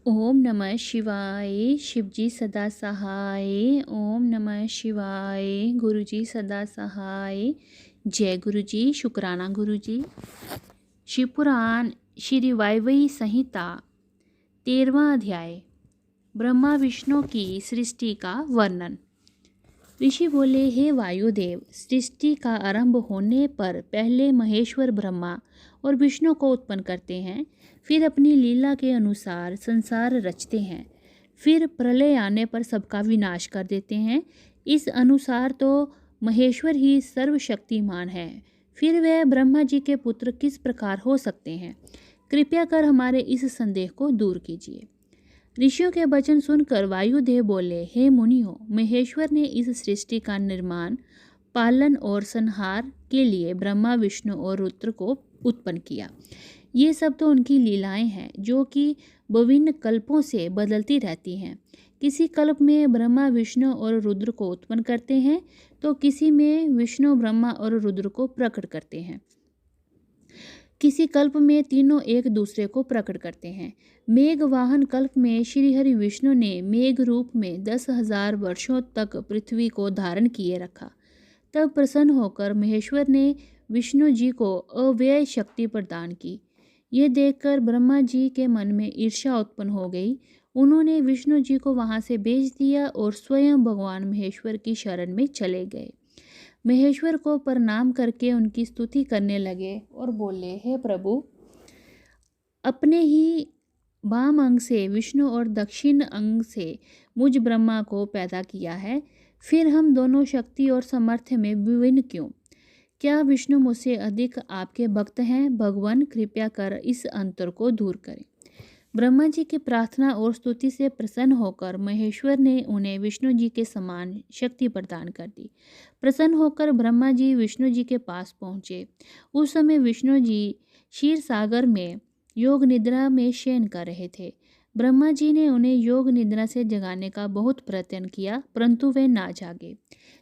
ओम नमः शिवाय। शिवजी सदा सहाय। ओम नमः शिवाय। गुरुजी सदा सहाय। जय गुरुजी। शुक्राना गुरुजी। शिवपुराण श्री वायव्य संहिता 13वां अध्याय। ब्रह्मा विष्णु की सृष्टि का वर्णन। ऋषि बोले, हे वायुदेव, सृष्टि का आरंभ होने पर पहले महेश्वर ब्रह्मा और विष्णु को उत्पन्न करते हैं, फिर अपनी लीला के अनुसार संसार रचते हैं, फिर प्रलय आने पर सबका विनाश कर देते हैं। इस अनुसार तो महेश्वर ही सर्वशक्तिमान है, फिर वह ब्रह्मा जी के पुत्र किस प्रकार हो सकते हैं? कृपया कर हमारे इस संदेह को दूर कीजिए। ऋषियों के वचन सुनकर वायुदेव बोले, हे मुनियों, महेश्वर ने इस सृष्टि का निर्माण, पालन और संहार के लिए ब्रह्मा, विष्णु और रुद्र को उत्पन्न किया। ये सब तो उनकी लीलाएं हैं, जो कि विभिन्न कल्पों से बदलती रहती हैं। किसी कल्प में ब्रह्मा विष्णु और रुद्र को उत्पन्न करते हैं, तो किसी में विष्णु ब्रह्मा और रुद्र को प्रकट करते हैं। किसी कल्प में तीनों एक दूसरे को प्रकट करते हैं। मेघ वाहन कल्प में श्री हरि विष्णु ने मेघ रूप में 10,000 वर्षों तक पृथ्वी को धारण किए रखा। तब प्रसन्न होकर महेश्वर ने विष्णु जी को अव्यय शक्ति प्रदान की। ये देखकर ब्रह्मा जी के मन में ईर्ष्या उत्पन्न हो गई। उन्होंने विष्णु जी को वहां से भेज दिया और स्वयं भगवान महेश्वर की शरण में चले गए। महेश्वर को प्रणाम करके उनकी स्तुति करने लगे और बोले, हे प्रभु, अपने ही वाम अंग से विष्णु और दक्षिण अंग से मुझ ब्रह्मा को पैदा किया है, फिर हम दोनों शक्ति और सामर्थ्य में विभिन्न क्यों? क्या विष्णु मुझसे अधिक आपके भक्त हैं? भगवान, कृपया कर इस अंतर को दूर करें। ब्रह्मा जी की प्रार्थना और स्तुति से प्रसन्न होकर महेश्वर ने उन्हें विष्णु जी के समान शक्ति प्रदान कर दी। प्रसन्न होकर ब्रह्मा जी विष्णु जी के पास पहुँचे। उस समय विष्णु जी क्षीर सागर में योग निद्रा में शयन कर रहे थे। ब्रह्मा जी ने उन्हें योग निद्रा से जगाने का बहुत प्रयत्न किया, परंतु वे ना जागे।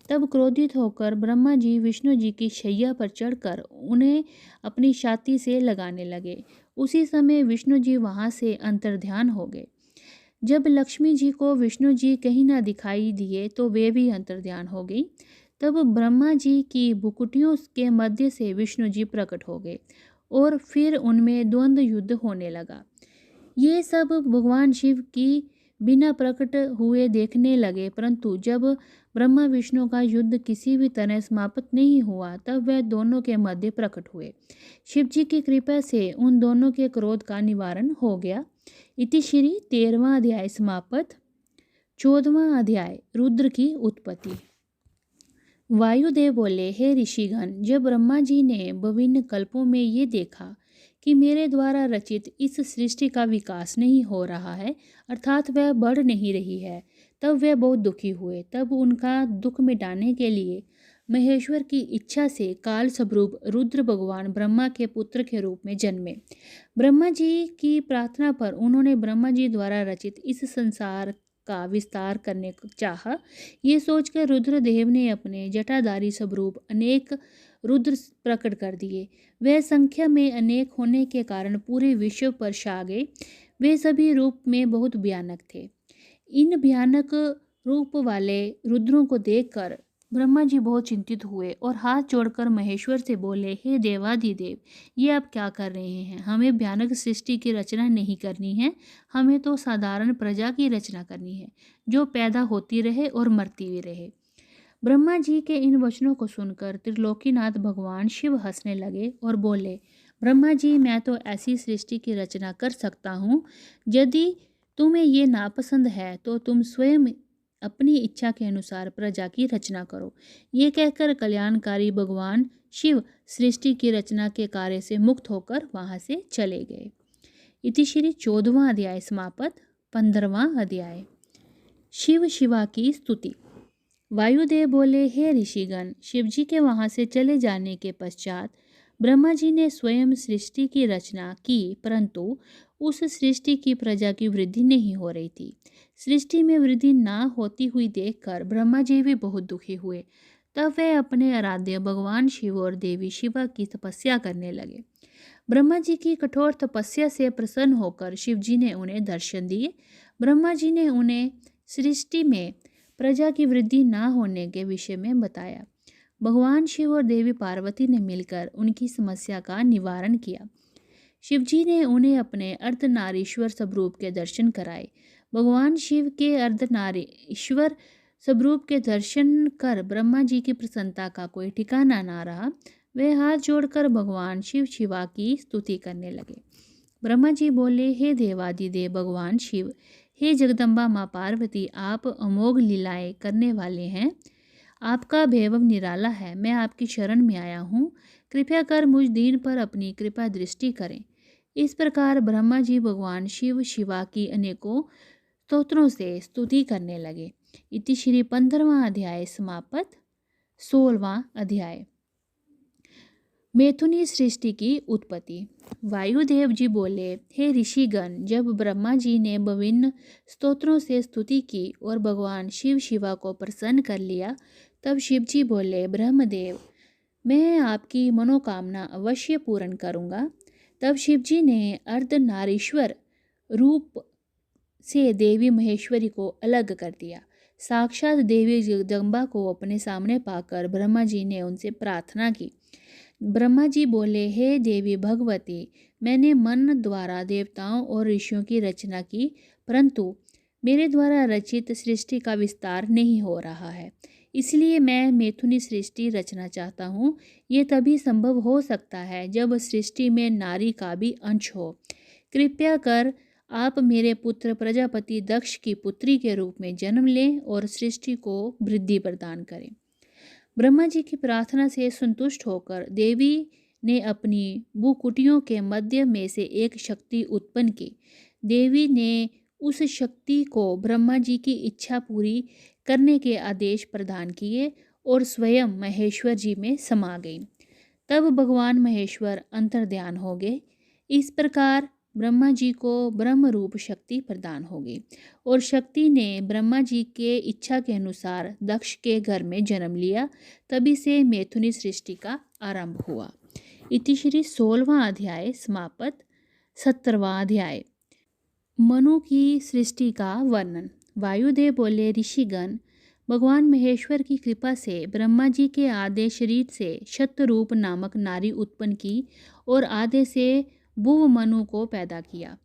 तब क्रोधित होकर ब्रह्मा जी विष्णु जी की शैया पर चढ़कर उन्हें अपनी छाती से लगाने लगे। उसी समय विष्णु जी वहां से अंतर्ध्यान हो गए। जब लक्ष्मी जी को विष्णु जी कहीं ना दिखाई दिए तो वे भी अंतर्ध्यान हो गई। तब ब्रह्मा जी की भुकुटियों के मध्य से विष्णु जी प्रकट हो गए और फिर उनमें द्वंद्व युद्ध होने लगा। ये सब भगवान शिव की बिना प्रकट हुए देखने लगे, परंतु जब ब्रह्मा विष्णु का युद्ध किसी भी तरह समाप्त नहीं हुआ, तब वह दोनों के मध्य प्रकट हुए। शिव जी की कृपा से उन दोनों के क्रोध का निवारण हो गया। इति श्री 13वां अध्याय समाप्त। 14वां अध्याय, रुद्र की उत्पत्ति। वायुदेव बोले, हे ऋषिगण, जब ब्रह्मा जी ने विभिन्न कल्पों में ये देखा कि मेरे द्वारा रचित इस सृष्टि का विकास नहीं हो रहा है, अर्थात वह बढ़ नहीं रही है, तब वे बहुत दुखी हुए। तब उनका दुख मिटाने के लिए महेश्वर की इच्छा से काल स्वरूप रुद्र भगवान ब्रह्मा के पुत्र के रूप में जन्मे। ब्रह्मा जी की प्रार्थना पर उन्होंने ब्रह्मा जी द्वारा रचित इस संसार का विस्तार करने को चाहा। ये सोचकर रुद्रदेव ने अपने जटाधारी स्वरूप अनेक रुद्र प्रकट कर दिए। वह संख्या में अनेक होने के कारण पूरे विश्व पर छा गए। वे सभी रूप में बहुत भयानक थे। इन भयानक रूप वाले रुद्रों को देखकर ब्रह्मा जी बहुत चिंतित हुए और हाथ जोड़कर महेश्वर से बोले, हे देवाधिदेव, ये आप क्या कर रहे हैं? हमें भयानक सृष्टि की रचना नहीं करनी है, हमें तो साधारण प्रजा की रचना करनी है, जो पैदा होती रहे और मरती भी रहे। ब्रह्मा जी के इन वचनों को सुनकर त्रिलोकीनाथ भगवान शिव हंसने लगे और बोले, ब्रह्मा जी, मैं तो ऐसी सृष्टि की रचना कर सकता हूँ। यदि तुम्हें ये नापसंद है तो तुम स्वयं अपनी इच्छा के अनुसार प्रजा की रचना करो। ये कहकर कल्याणकारी भगवान शिव सृष्टि की रचना के कार्य से मुक्त होकर वहां से चले गए। इति श्री 14वां अध्याय समाप्त। 15वां अध्याय, शिव शिवा की स्तुति। वायुदेव बोले, हे ऋषिगण, शिवजी के वहां से चले जाने के पश्चात ब्रह्मा जी ने स्वयं सृष्टि की रचना की, परंतु उस सृष्टि की प्रजा की वृद्धि नहीं हो रही थी। सृष्टि में वृद्धि ना होती हुई देखकर ब्रह्मा जी भी बहुत दुखी हुए। तब वे अपने आराध्य भगवान शिव और देवी शिवा की तपस्या करने लगे। ब्रह्मा जी की कठोर तपस्या से प्रसन्न होकर शिव जी ने उन्हें दर्शन दिए। ब्रह्मा जी ने उन्हें सृष्टि में प्रजा की वृद्धि न होने के विषय में बताया। भगवान शिव और देवी पार्वती ने मिलकर उनकी समस्या का निवारण किया। शिव जी ने उन्हें अपने अर्धनारीश्वर स्वरूप के दर्शन कराए। भगवान शिव के अर्धनारीश्वर स्वरूप के दर्शन कर ब्रह्मा जी की प्रसन्नता का कोई ठिकाना ना रहा। वे हाथ जोड़कर भगवान शिव शिवा की स्तुति करने लगे। ब्रह्मा जी बोले, हे देवादिदेव भगवान शिव, हे जगदम्बा माँ पार्वती, आप अमोघ लीलाएं करने वाले हैं। आपका वैभव निराला है। मैं आपकी शरण में आया हूँ। कृपया कर मुझ दीन पर अपनी कृपा दृष्टि करें। इस प्रकार ब्रह्मा जी भगवान शिव शिवा की अनेकों स्तोत्रों से स्तुति करने लगे। इति श्री 15वां अध्याय समाप्त। 16वां अध्याय मैथुनी सृष्टि की उत्पत्ति। वायुदेव जी बोले, हे ऋषिगण, जब ब्रह्मा जी ने विभिन्न स्तोत्रों से स्तुति की और भगवान शिव शिवा को प्रसन्न कर लिया, तब शिव जी बोले, ब्रह्मदेव, मैं आपकी मनोकामना अवश्य पूर्ण करूँगा। तब शिव जी ने अर्धनारीश्वर रूप से देवी महेश्वरी को अलग कर दिया। साक्षात देवी जगदम्बा को अपने सामने पाकर ब्रह्मा जी ने उनसे प्रार्थना की। ब्रह्मा जी बोले, हे देवी भगवती, मैंने मन द्वारा देवताओं और ऋषियों की रचना की, परंतु मेरे द्वारा रचित सृष्टि का विस्तार नहीं हो रहा है। इसलिए मैं मैथुनी सृष्टि रचना चाहता हूँ। ये तभी संभव हो सकता है जब सृष्टि में नारी का भी अंश हो। कृपया कर आप मेरे पुत्र प्रजापति दक्ष की पुत्री के रूप में जन्म लें और सृष्टि को वृद्धि प्रदान करें। ब्रह्मा जी की प्रार्थना से संतुष्ट होकर देवी ने अपनी भ्रूकुटियों के मध्य में से एक शक्ति उत्पन्न की। देवी ने उस शक्ति को ब्रह्मा जी की इच्छा पूरी करने के आदेश प्रदान किए और स्वयं महेश्वर जी में समा गई। तब भगवान महेश्वर अंतर्ध्यान हो गए। इस प्रकार ब्रह्मा जी को ब्रह्म रूप शक्ति प्रदान हो गई और शक्ति ने ब्रह्मा जी के इच्छा के अनुसार दक्ष के घर में जन्म लिया। तभी से मैथुनी सृष्टि का आरंभ हुआ। इति श्री 16वां अध्याय समाप्त। 17वां अध्याय मनु की सृष्टि का वर्णन। वायुदेव बोले, ऋषिगण, भगवान महेश्वर की कृपा से ब्रह्मा जी के आधे शरीर से शतरूप नामक नारी उत्पन्न की और आधे से भुव मनु को पैदा किया।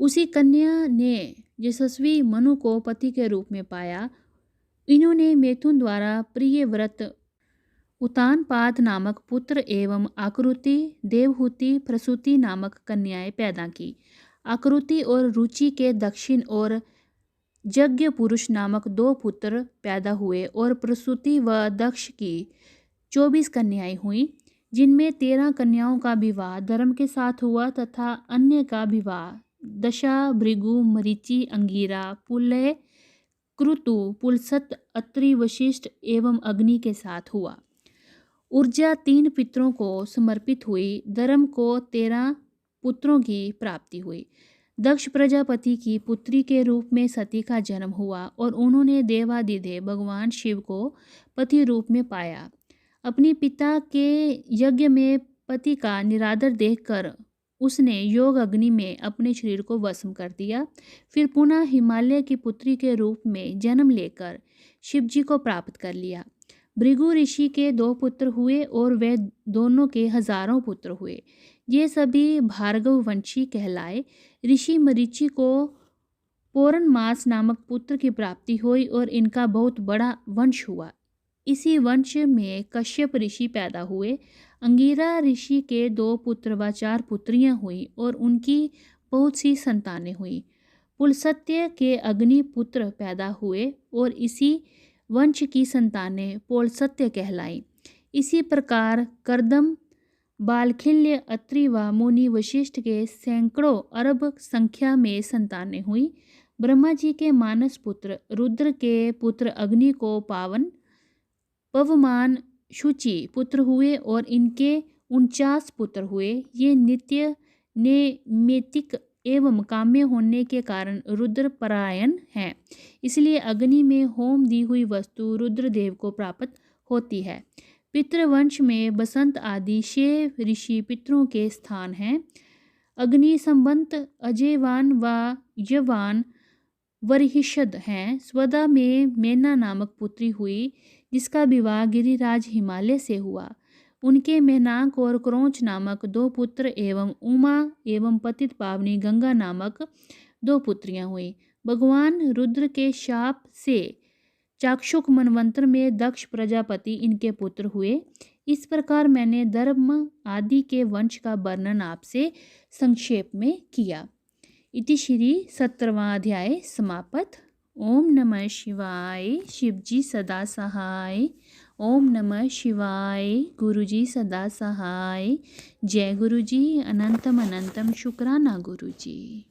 उसी कन्या ने यशस्वी मनु को पति के रूप में पाया। इन्होंने मैथुन द्वारा प्रिय व्रत उतानपाद नामक पुत्र एवं आकृति, देवहूति, प्रसूति नामक कन्याएं पैदा की। आकृति और रुचि के दक्षिण और यज्ञ पुरुष नामक 2 पुत्र पैदा हुए और प्रसूति व दक्ष की 24 कन्याएं हुईं, जिनमें 13 कन्याओं का विवाह धर्म के साथ हुआ तथा अन्य का विवाह दशा, भृगु, मरीचि, अंगिरा, पुलह, क्रतु, पुलसत, अत्रि, वशिष्ठ एवं अग्नि के साथ हुआ। ऊर्जा 3 पितरों को समर्पित हुई। धर्म को 13 पुत्रों की प्राप्ति हुई। दक्ष प्रजापति की पुत्री के रूप में सती का जन्म हुआ और उन्होंने देवादिदेव भगवान शिव को पति रूप में पाया। अपने पिता के यज्ञ में पति का निरादर देखकर उसने योग अग्नि में अपने शरीर को भस्म कर दिया। फिर पुनः हिमालय की पुत्री के रूप में जन्म लेकर शिव जी को प्राप्त कर लिया। भृगु ऋषि के 2 पुत्र हुए और वे दोनों के हजारों पुत्र हुए। ये सभी भार्गव वंशी कहलाए। ऋषि मरीचि को पौर्णमास नामक पुत्र की प्राप्ति हुई और इनका बहुत बड़ा वंश हुआ। इसी वंश में कश्यप ऋषि पैदा हुए। अंगिरा ऋषि के 2 पुत्र व 4 पुत्रियां हुई और उनकी बहुत सी संतानें हुई। पुलसत्य के अग्नि पुत्र पैदा हुए और इसी वंश की संतानें पौलसत्य कहलाई। इसी प्रकार कर्दम, बालखिल्य, अत्रि व मुनि वशिष्ठ के सैकड़ों अरब संख्या में संतानें हुई। ब्रह्मा जी के मानस पुत्र रुद्र के पुत्र अग्नि को पवमान शुचि पुत्र हुए और इनके 49 पुत्र हुए। ये नित्य नैमित्तिक एवं काम्य होने के कारण रुद्र परायण हैं। इसलिए अग्नि में होम दी हुई वस्तु रुद्रदेव को प्राप्त होती है। पितृवंश में बसंत आदि 6 ऋषि पितरों के स्थान हैं। अग्नि संबंत अजयवान व यवान वरिहिषद हैं। स्वदा में मेना नामक पुत्री हुई, जिसका विवाह गिरिराज हिमालय से हुआ। उनके मेहनाक और क्रोंच नामक 2 पुत्र एवं उमा एवं पतित पावनी गंगा नामक 2 पुत्रियां हुई। भगवान रुद्र के शाप से चाक्षुष मनवंतर में दक्ष प्रजापति इनके पुत्र हुए। इस प्रकार मैंने धर्म आदि के वंश का वर्णन आपसे संक्षेप में किया। इति श्री 17वां अध्याय समाप्त। ओम नमः शिवाय। शिवजी सदा सहाय। ओम नमः शिवाय। गुरुजी सदा सहाय। जय गुरुजी। अनंतम अनंतम शुक्राना गुरुजी।